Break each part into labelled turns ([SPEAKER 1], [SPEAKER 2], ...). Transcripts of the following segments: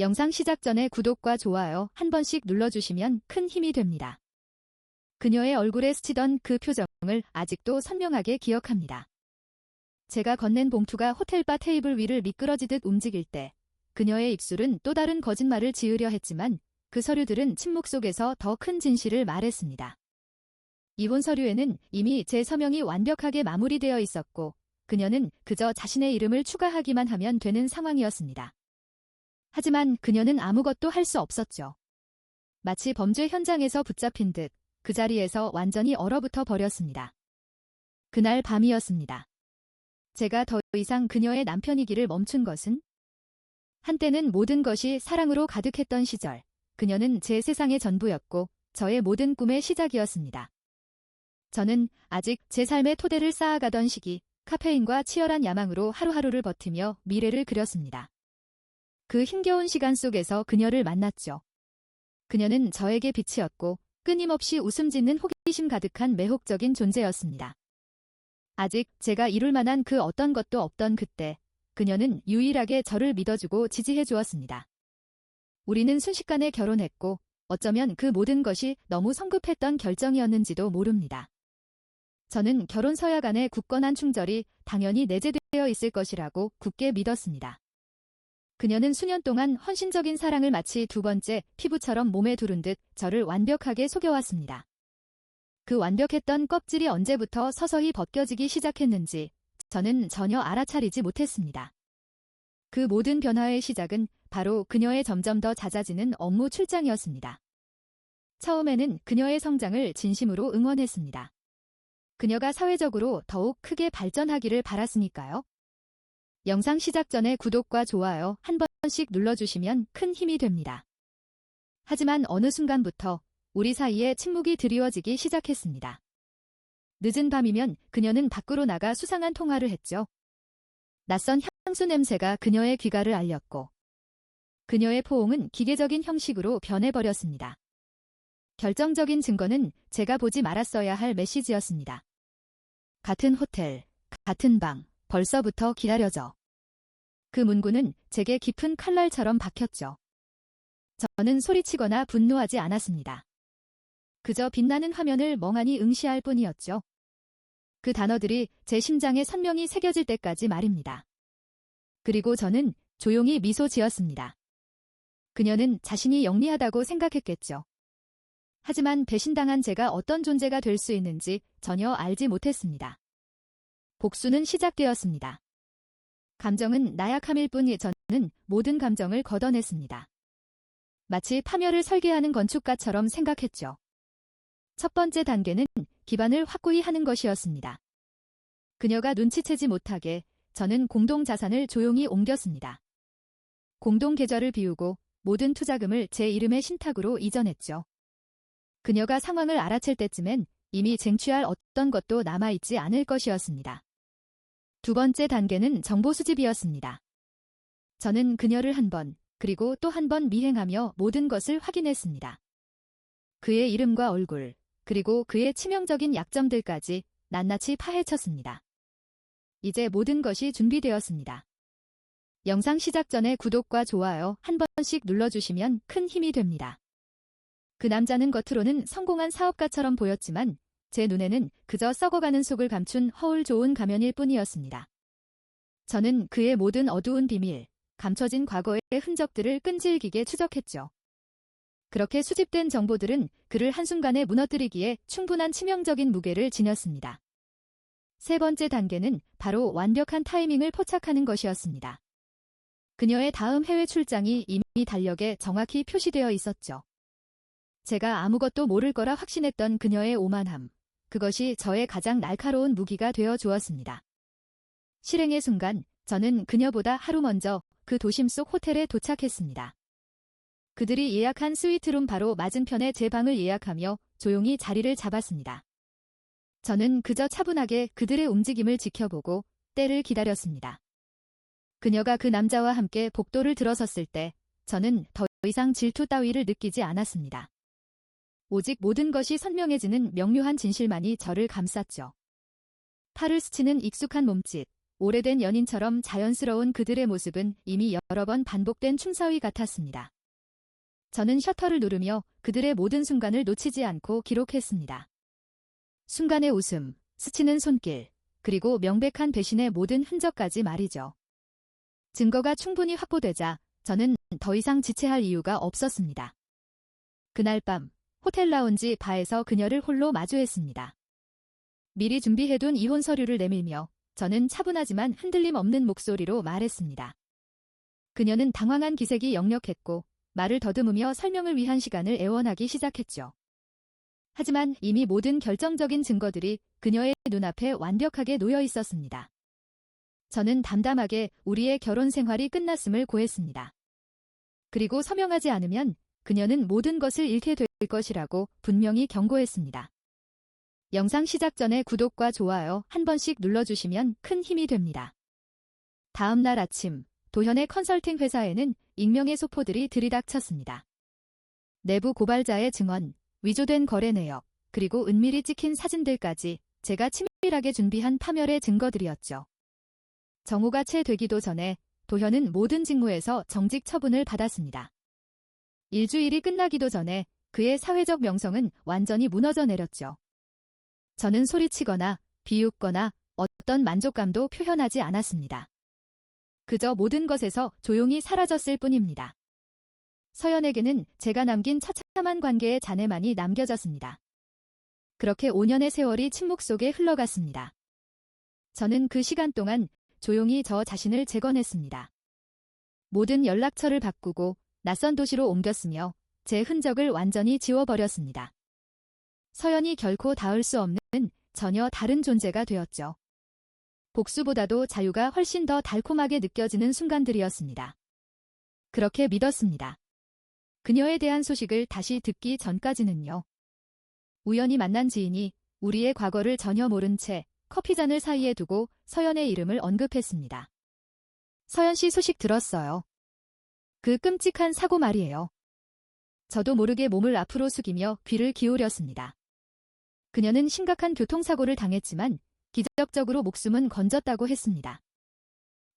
[SPEAKER 1] 영상 시작 전에 구독과 좋아요 한 번씩 눌러주시면 큰 힘이 됩니다. 그녀의 얼굴에 스치던 그 표정을 아직도 선명하게 기억합니다. 제가 건넨 봉투가 호텔바 테이블 위를 미끄러지듯 움직일 때 그녀의 입술은 또 다른 거짓말을 지으려 했지만 그 서류들은 침묵 속에서 더 큰 진실을 말했습니다. 이혼 서류에는 이미 제 서명이 완벽하게 마무리되어 있었고 그녀는 그저 자신의 이름을 추가하기만 하면 되는 상황이었습니다. 하지만 그녀는 아무것도 할 수 없었죠. 마치 범죄 현장에서 붙잡힌 듯 그 자리에서 완전히 얼어붙어 버렸습니다. 그날 밤이었습니다. 제가 더 이상 그녀의 남편이기를 멈춘 것은 한때는 모든 것이 사랑으로 가득했던 시절, 그녀는 제 세상의 전부였고 저의 모든 꿈의 시작이었습니다. 저는 아직 제 삶의 토대를 쌓아가던 시기, 카페인과 치열한 야망으로 하루하루를 버티며 미래를 그렸습니다. 그 힘겨운 시간 속에서 그녀를 만났죠. 그녀는 저에게 빛이었고 끊임없이 웃음 짓는 호기심 가득한 매혹적인 존재였습니다. 아직 제가 이룰 만한 그 어떤 것도 없던 그때, 그녀는 유일하게 저를 믿어주고 지지해 주었습니다. 우리는 순식간에 결혼했고 어쩌면 그 모든 것이 너무 성급했던 결정이었는지도 모릅니다. 저는 결혼 서약 안에 굳건한 충절이 당연히 내재되어 있을 것이라고 굳게 믿었습니다. 그녀는 수년 동안 헌신적인 사랑을 마치 두 번째 피부처럼 몸에 두른 듯 저를 완벽하게 속여왔습니다. 그 완벽했던 껍질이 언제부터 서서히 벗겨지기 시작했는지 저는 전혀 알아차리지 못했습니다. 그 모든 변화의 시작은 바로 그녀의 점점 더 잦아지는 업무 출장이었습니다. 처음에는 그녀의 성장을 진심으로 응원했습니다. 그녀가 사회적으로 더욱 크게 발전하기를 바랐으니까요. 영상 시작 전에 구독과 좋아요 한 번씩 눌러주시면 큰 힘이 됩니다. 하지만 어느 순간부터 우리 사이에 침묵이 드리워지기 시작했습니다. 늦은 밤이면 그녀는 밖으로 나가 수상한 통화를 했죠. 낯선 향수 냄새가 그녀의 귀가를 알렸고 그녀의 포옹은 기계적인 형식으로 변해버렸습니다. 결정적인 증거는 제가 보지 말았어야 할 메시지였습니다. 같은 호텔, 같은 방, 벌써부터 기다려져. 그 문구는 제게 깊은 칼날처럼 박혔죠. 저는 소리치거나 분노하지 않았습니다. 그저 빛나는 화면을 멍하니 응시할 뿐이었죠. 그 단어들이 제 심장에 선명히 새겨질 때까지 말입니다. 그리고 저는 조용히 미소 지었습니다. 그녀는 자신이 영리하다고 생각했겠죠. 하지만 배신당한 제가 어떤 존재가 될 수 있는지 전혀 알지 못했습니다. 복수는 시작되었습니다. 감정은 나약함일 뿐이 저는 모든 감정을 걷어냈습니다. 마치 파멸을 설계하는 건축가처럼 생각했죠. 첫 번째 단계는 기반을 확고히 하는 것이었습니다. 그녀가 눈치채지 못하게 저는 공동자산을 조용히 옮겼습니다. 공동계좌를 비우고 모든 투자금을 제 이름의 신탁으로 이전했죠. 그녀가 상황을 알아챌 때쯤엔 이미 쟁취할 어떤 것도 남아있지 않을 것이었습니다. 두 번째 단계는 정보 수집이었습니다. 저는 그녀를 한 번, 그리고 또 한 번 미행하며 모든 것을 확인했습니다. 그의 이름과 얼굴, 그리고 그의 치명적인 약점들까지 낱낱이 파헤쳤습니다. 이제 모든 것이 준비되었습니다. 영상 시작 전에 구독과 좋아요 한 번씩 눌러주시면 큰 힘이 됩니다. 그 남자는 겉으로는 성공한 사업가처럼 보였지만 제 눈에는 그저 썩어가는 속을 감춘 허울 좋은 가면일 뿐이었습니다. 저는 그의 모든 어두운 비밀, 감춰진 과거의 흔적들을 끈질기게 추적했죠. 그렇게 수집된 정보들은 그를 한순간에 무너뜨리기에 충분한 치명적인 무게를 지녔습니다. 세 번째 단계는 바로 완벽한 타이밍을 포착하는 것이었습니다. 그녀의 다음 해외 출장이 이미 달력에 정확히 표시되어 있었죠. 제가 아무것도 모를 거라 확신했던 그녀의 오만함, 그것이 저의 가장 날카로운 무기가 되어 주었습니다. 실행의 순간 저는 그녀보다 하루 먼저 그 도심 속 호텔에 도착했습니다. 그들이 예약한 스위트룸 바로 맞은편에 제 방을 예약하며 조용히 자리를 잡았습니다. 저는 그저 차분하게 그들의 움직임을 지켜보고 때를 기다렸습니다. 그녀가 그 남자와 함께 복도를 들어섰을 때 저는 더 이상 질투 따위를 느끼지 않았습니다. 오직 모든 것이 선명해지는 명료한 진실만이 저를 감쌌죠. 팔을 스치는 익숙한 몸짓, 오래된 연인처럼 자연스러운 그들의 모습은 이미 여러 번 반복된 춤사위 같았습니다. 저는 셔터를 누르며 그들의 모든 순간을 놓치지 않고 기록했습니다. 순간의 웃음, 스치는 손길, 그리고 명백한 배신의 모든 흔적까지 말이죠. 증거가 충분히 확보되자 저는 더 이상 지체할 이유가 없었습니다. 그날 밤 호텔 라운지 바에서 그녀를 홀로 마주했습니다. 미리 준비해둔 이혼 서류를 내밀며 저는 차분하지만 흔들림 없는 목소리로 말했습니다. 그녀는 당황한 기색이 역력했고 말을 더듬으며 설명을 위한 시간을 애원하기 시작했죠. 하지만 이미 모든 결정적인 증거들이 그녀의 눈앞에 완벽하게 놓여 있었습니다. 저는 담담하게 우리의 결혼 생활이 끝났음을 고했습니다. 그리고 서명하지 않으면 그녀는 모든 것을 잃게 될 것이라고 분명히 경고했습니다. 영상 시작 전에 구독과 좋아요 한 번씩 눌러주시면 큰 힘이 됩니다. 다음 날 아침, 도현의 컨설팅 회사에는 익명의 소포들이 들이닥쳤습니다. 내부 고발자의 증언, 위조된 거래 내역, 그리고 은밀히 찍힌 사진들까지 제가 치밀하게 준비한 파멸의 증거들이었죠. 정오가 채 되기도 전에 도현은 모든 직무에서 정직 처분을 받았습니다. 일주일이 끝나기도 전에 그의 사회적 명성은 완전히 무너져 내렸죠. 저는 소리치거나 비웃거나 어떤 만족감도 표현하지 않았습니다. 그저 모든 것에서 조용히 사라졌을 뿐입니다. 서연에게는 제가 남긴 처참한 관계의 잔해만이 남겨졌습니다. 그렇게 5년의 세월이 침묵 속에 흘러갔습니다. 저는 그 시간 동안 조용히 저 자신을 재건했습니다. 모든 연락처를 바꾸고 낯선 도시로 옮겼으며 제 흔적을 완전히 지워버렸습니다. 서연이 결코 닿을 수 없는 전혀 다른 존재가 되었죠. 복수보다도 자유가 훨씬 더 달콤하게 느껴지는 순간들이었습니다. 그렇게 믿었습니다. 그녀에 대한 소식을 다시 듣기 전까지는요. 우연히 만난 지인이 우리의 과거를 전혀 모른 채 커피잔을 사이에 두고 서연의 이름을 언급했습니다. 서연 씨 소식 들었어요. 그 끔찍한 사고 말이에요. 저도 모르게 몸을 앞으로 숙이며 귀를 기울였습니다. 그녀는 심각한 교통사고를 당했지만 기적적으로 목숨은 건졌다고 했습니다.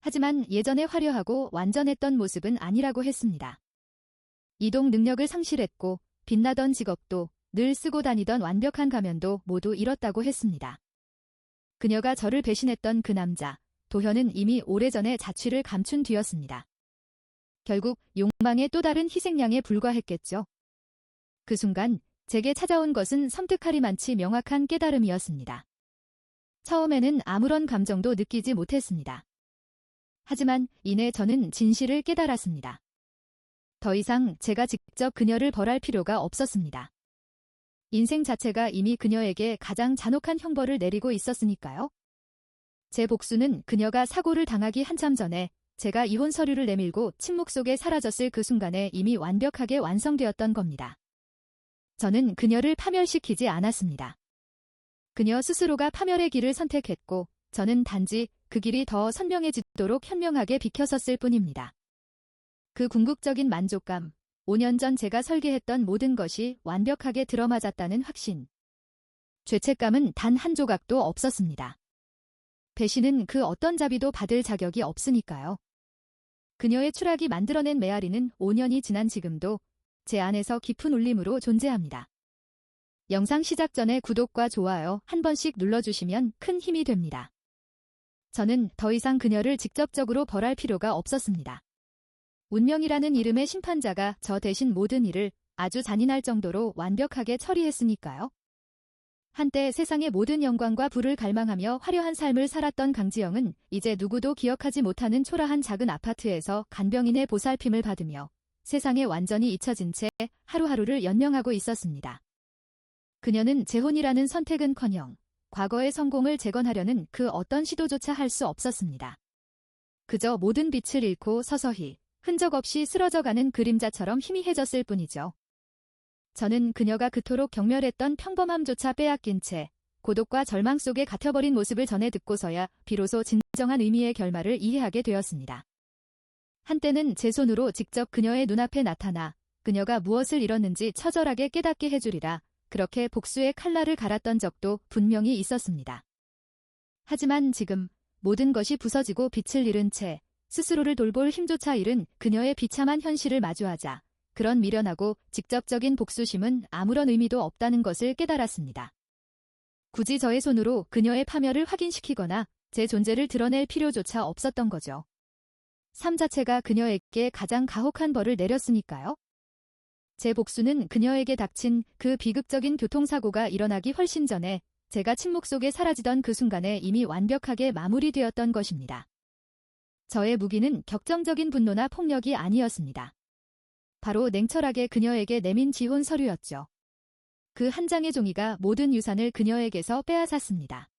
[SPEAKER 1] 하지만 예전에 화려하고 완전했던 모습은 아니라고 했습니다. 이동 능력을 상실했고 빛나던 직업도 늘 쓰고 다니던 완벽한 가면도 모두 잃었다고 했습니다. 그녀가 저를 배신했던 그 남자, 도현은 이미 오래전에 자취를 감춘 뒤였습니다. 결국 욕망의 또 다른 희생양에 불과했겠죠. 그 순간 제게 찾아온 것은 섬뜩하리만치 명확한 깨달음이었습니다. 처음에는 아무런 감정도 느끼지 못했습니다. 하지만 이내 저는 진실을 깨달았습니다. 더 이상 제가 직접 그녀를 벌할 필요가 없었습니다. 인생 자체가 이미 그녀에게 가장 잔혹한 형벌을 내리고 있었으니까요. 제 복수는 그녀가 사고를 당하기 한참 전에 제가 이혼 서류를 내밀고 침묵 속에 사라졌을 그 순간에 이미 완벽하게 완성되었던 겁니다. 저는 그녀를 파멸시키지 않았습니다. 그녀 스스로가 파멸의 길을 선택했고 저는 단지 그 길이 더 선명해지도록 현명하게 비켜섰을 뿐입니다. 그 궁극적인 만족감, 5년 전 제가 설계했던 모든 것이 완벽하게 들어맞았다는 확신. 죄책감은 단 한 조각도 없었습니다. 배신은 그 어떤 자비도 받을 자격이 없으니까요. 그녀의 추락이 만들어낸 메아리는 5년이 지난 지금도 제 안에서 깊은 울림으로 존재합니다. 영상 시작 전에 구독과 좋아요 한 번씩 눌러주시면 큰 힘이 됩니다. 저는 더 이상 그녀를 직접적으로 벌할 필요가 없었습니다. 운명이라는 이름의 심판자가 저 대신 모든 일을 아주 잔인할 정도로 완벽하게 처리했으니까요. 한때 세상의 모든 영광과 부를 갈망하며 화려한 삶을 살았던 강지영은 이제 누구도 기억하지 못하는 초라한 작은 아파트에서 간병인의 보살핌을 받으며 세상에 완전히 잊혀진 채 하루하루를 연명하고 있었습니다. 그녀는 재혼이라는 선택은커녕 과거의 성공을 재건하려는 그 어떤 시도조차 할 수 없었습니다. 그저 모든 빛을 잃고 서서히 흔적 없이 쓰러져가는 그림자처럼 희미해졌을 뿐이죠. 저는 그녀가 그토록 경멸했던 평범함조차 빼앗긴 채 고독과 절망 속에 갇혀버린 모습을 전해 듣고서야 비로소 진정한 의미의 결말을 이해하게 되었습니다. 한때는 제 손으로 직접 그녀의 눈앞에 나타나 그녀가 무엇을 잃었는지 처절하게 깨닫게 해주리라 그렇게 복수의 칼날을 갈았던 적도 분명히 있었습니다. 하지만 지금 모든 것이 부서지고 빛을 잃은 채 스스로를 돌볼 힘조차 잃은 그녀의 비참한 현실을 마주하자 그런 미련하고 직접적인 복수심은 아무런 의미도 없다는 것을 깨달았습니다. 굳이 저의 손으로 그녀의 파멸을 확인시키거나 제 존재를 드러낼 필요조차 없었던 거죠. 삶 자체가 그녀에게 가장 가혹한 벌을 내렸으니까요. 제 복수는 그녀에게 닥친 그 비극적인 교통사고가 일어나기 훨씬 전에 제가 침묵 속에 사라지던 그 순간에 이미 완벽하게 마무리되었던 것입니다. 저의 무기는 격정적인 분노나 폭력이 아니었습니다. 바로 냉철하게 그녀에게 내민 지혼 서류였죠. 그 한 장의 종이가 모든 유산을 그녀에게서 빼앗았습니다.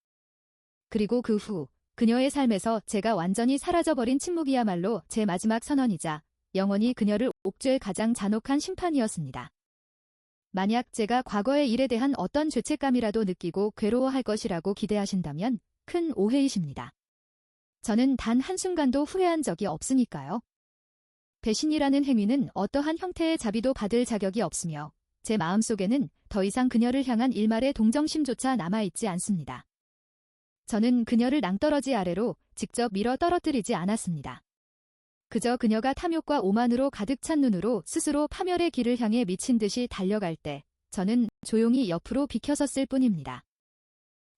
[SPEAKER 1] 그리고 그 후 그녀의 삶에서 제가 완전히 사라져버린 침묵이야말로 제 마지막 선언이자 영원히 그녀를 옥죄할 가장 잔혹한 심판이었습니다. 만약 제가 과거의 일에 대한 어떤 죄책감이라도 느끼고 괴로워할 것이라고 기대하신다면 큰 오해이십니다. 저는 단 한순간도 후회한 적이 없으니까요. 배신이라는 행위는 어떠한 형태의 자비도 받을 자격이 없으며 제 마음속에는 더 이상 그녀를 향한 일말의 동정심조차 남아있지 않습니다. 저는 그녀를 낭떠러지 아래로 직접 밀어 떨어뜨리지 않았습니다. 그저 그녀가 탐욕과 오만으로 가득 찬 눈으로 스스로 파멸의 길을 향해 미친 듯이 달려갈 때 저는 조용히 옆으로 비켜섰을 뿐입니다.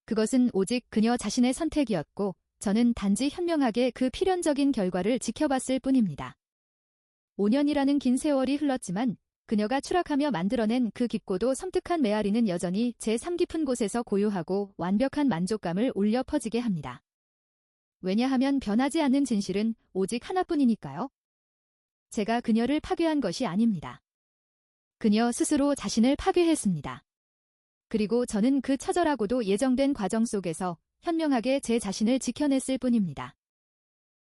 [SPEAKER 1] 그것은 오직 그녀 자신의 선택이었고 저는 단지 현명하게 그 필연적인 결과를 지켜봤을 뿐입니다. 5년이라는 긴 세월이 흘렀지만 그녀가 추락하며 만들어낸 그 깊고도 섬뜩한 메아리는 여전히 제 삶 깊은 곳에서 고요하고 완벽한 만족감을 울려 퍼지게 합니다. 왜냐하면 변하지 않는 진실은 오직 하나뿐이니까요. 제가 그녀를 파괴한 것이 아닙니다. 그녀 스스로 자신을 파괴했습니다. 그리고 저는 그 처절하고도 예정된 과정 속에서 현명하게 제 자신을 지켜냈을 뿐입니다.